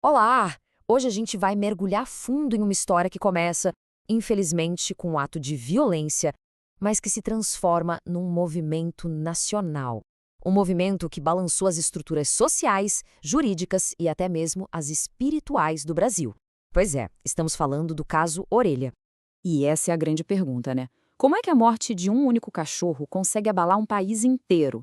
Olá! Hoje a gente vai mergulhar fundo em uma história que começa, infelizmente, com um ato de violência, mas que se transforma num movimento nacional. Um movimento que balançou as estruturas sociais, jurídicas e até mesmo as espirituais do Brasil. Pois é, estamos falando do caso Orelha. E essa é a grande pergunta, né? Como é que a morte de um único cachorro consegue abalar um país inteiro?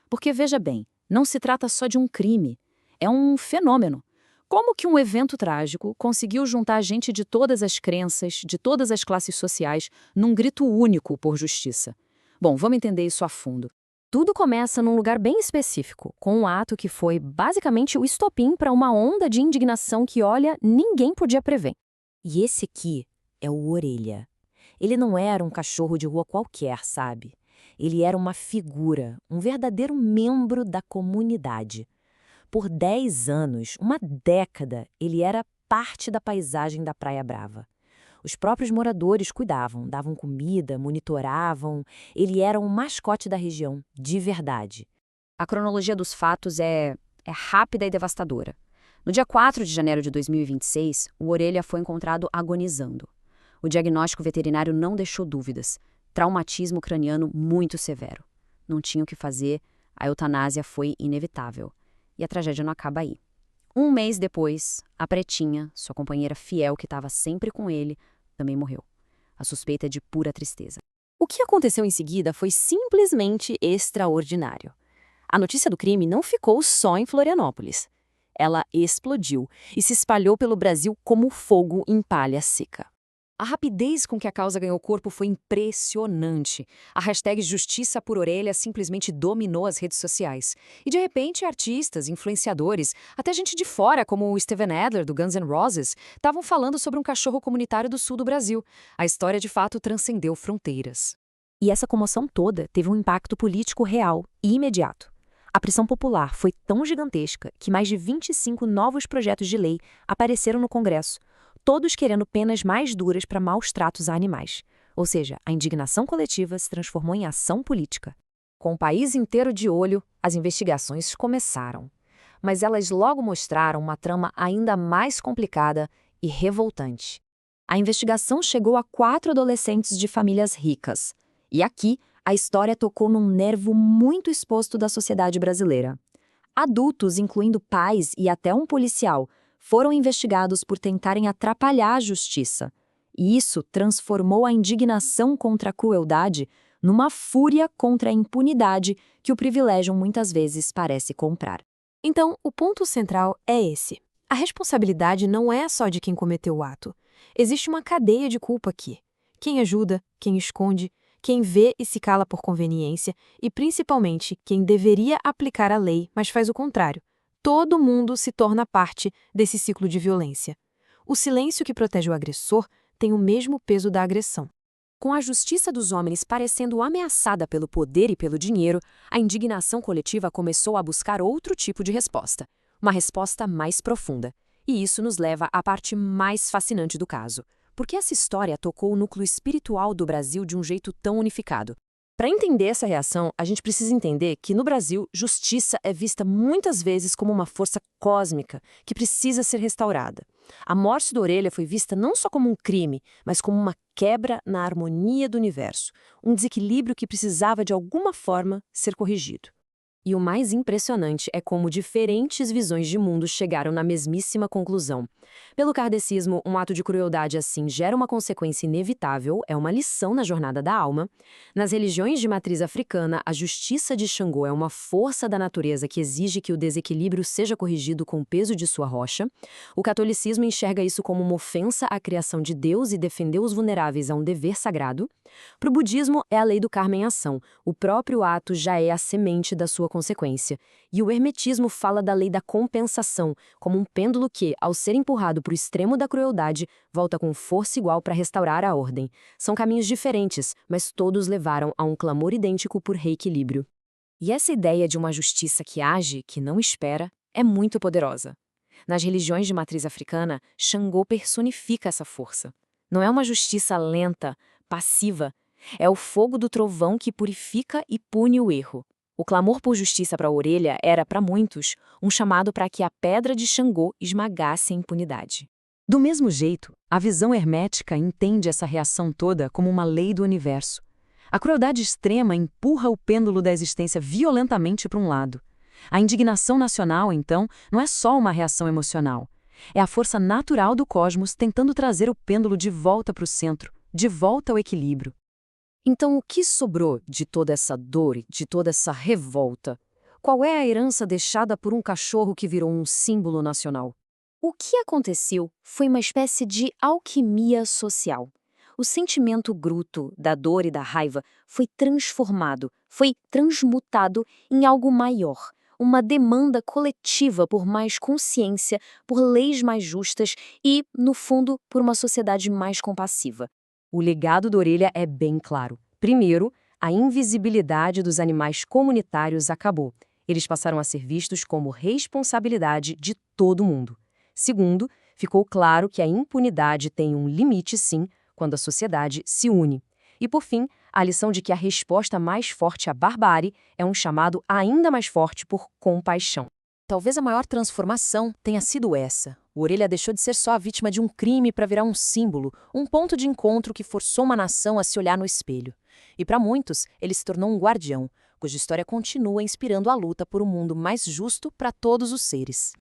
Porque, veja bem, não se trata só de um crime, é um fenômeno. Como que um evento trágico conseguiu juntar gente de todas as crenças, de todas as classes sociais, num grito único por justiça? Bom, vamos entender isso a fundo. Tudo começa num lugar bem específico, com um ato que foi basicamente o estopim para uma onda de indignação que, olha, ninguém podia prever. E esse aqui é o Orelha. Ele não era um cachorro de rua qualquer, sabe? Ele era uma figura, um verdadeiro membro da comunidade. Por 10 anos, uma década, ele era parte da paisagem da Praia Brava. Os próprios moradores cuidavam, davam comida, monitoravam. Ele era um mascote da região, de verdade. A cronologia dos fatos é rápida e devastadora. No dia 4 de janeiro de 2026, o Orelha foi encontrado agonizando. O diagnóstico veterinário não deixou dúvidas. Traumatismo craniano muito severo. Não tinha o que fazer, a eutanásia foi inevitável. E a tragédia não acaba aí. Um mês depois, a Pretinha, sua companheira fiel que estava sempre com ele, também morreu. A suspeita é de pura tristeza. O que aconteceu em seguida foi simplesmente extraordinário. A notícia do crime não ficou só em Florianópolis. Ela explodiu e se espalhou pelo Brasil como fogo em palha seca. A rapidez com que a causa ganhou corpo foi impressionante. A hashtag Justiça por Orelha simplesmente dominou as redes sociais. E de repente, artistas, influenciadores, até gente de fora, como o Steven Adler, do Guns N' Roses, estavam falando sobre um cachorro comunitário do sul do Brasil. A história, de fato, transcendeu fronteiras. E essa comoção toda teve um impacto político real e imediato. A pressão popular foi tão gigantesca que mais de 25 novos projetos de lei apareceram no Congresso, todos querendo penas mais duras para maus tratos a animais. Ou seja, a indignação coletiva se transformou em ação política. Com o país inteiro de olho, as investigações começaram. Mas elas logo mostraram uma trama ainda mais complicada e revoltante. A investigação chegou a 4 adolescentes de famílias ricas. E aqui, a história tocou num nervo muito exposto da sociedade brasileira. Adultos, incluindo pais e até um policial, foram investigados por tentarem atrapalhar a justiça. E isso transformou a indignação contra a crueldade numa fúria contra a impunidade que o privilégio muitas vezes parece comprar. Então, o ponto central é esse. A responsabilidade não é só de quem cometeu o ato. Existe uma cadeia de culpa aqui. Quem ajuda, quem esconde, quem vê e se cala por conveniência e, principalmente, quem deveria aplicar a lei, mas faz o contrário. Todo mundo se torna parte desse ciclo de violência. O silêncio que protege o agressor tem o mesmo peso da agressão. Com a justiça dos homens parecendo ameaçada pelo poder e pelo dinheiro, a indignação coletiva começou a buscar outro tipo de resposta. Uma resposta mais profunda. E isso nos leva à parte mais fascinante do caso. Porque essa história tocou o núcleo espiritual do Brasil de um jeito tão unificado. Para entender essa reação, a gente precisa entender que, no Brasil, justiça é vista muitas vezes como uma força cósmica que precisa ser restaurada. A morte do Orelha foi vista não só como um crime, mas como uma quebra na harmonia do universo, um desequilíbrio que precisava, de alguma forma, ser corrigido. E o mais impressionante é como diferentes visões de mundo chegaram na mesmíssima conclusão. Pelo kardecismo, um ato de crueldade assim gera uma consequência inevitável, é uma lição na jornada da alma. Nas religiões de matriz africana, a justiça de Xangô é uma força da natureza que exige que o desequilíbrio seja corrigido com o peso de sua rocha. O catolicismo enxerga isso como uma ofensa à criação de Deus e defender os vulneráveis a um dever sagrado. Para o budismo, é a lei do karma em ação. O próprio ato já é a semente da sua consequência. E o hermetismo fala da lei da compensação, como um pêndulo que, ao ser empurrado para o extremo da crueldade, volta com força igual para restaurar a ordem. São caminhos diferentes, mas todos levaram a um clamor idêntico por reequilíbrio. E essa ideia de uma justiça que age, que não espera, é muito poderosa. Nas religiões de matriz africana, Xangô personifica essa força. Não é uma justiça lenta, passiva. É o fogo do trovão que purifica e pune o erro. O clamor por justiça para a Orelha era, para muitos, um chamado para que a pedra de Xangô esmagasse a impunidade. Do mesmo jeito, a visão hermética entende essa reação toda como uma lei do universo. A crueldade extrema empurra o pêndulo da existência violentamente para um lado. A indignação nacional, então, não é só uma reação emocional. É a força natural do cosmos tentando trazer o pêndulo de volta para o centro, de volta ao equilíbrio. Então, o que sobrou de toda essa dor, de toda essa revolta? Qual é a herança deixada por um cachorro que virou um símbolo nacional? O que aconteceu foi uma espécie de alquimia social. O sentimento bruto da dor e da raiva foi transformado, foi transmutado em algo maior, uma demanda coletiva por mais consciência, por leis mais justas e, no fundo, por uma sociedade mais compassiva. O legado da Orelha é bem claro. Primeiro, a invisibilidade dos animais comunitários acabou. Eles passaram a ser vistos como responsabilidade de todo mundo. Segundo, ficou claro que a impunidade tem um limite, sim, quando a sociedade se une. E, por fim, a lição de que a resposta mais forte à barbárie é um chamado ainda mais forte por compaixão. Talvez a maior transformação tenha sido essa. O Orelha deixou de ser só a vítima de um crime para virar um símbolo, um ponto de encontro que forçou uma nação a se olhar no espelho. E para muitos, ele se tornou um guardião, cuja história continua inspirando a luta por um mundo mais justo para todos os seres.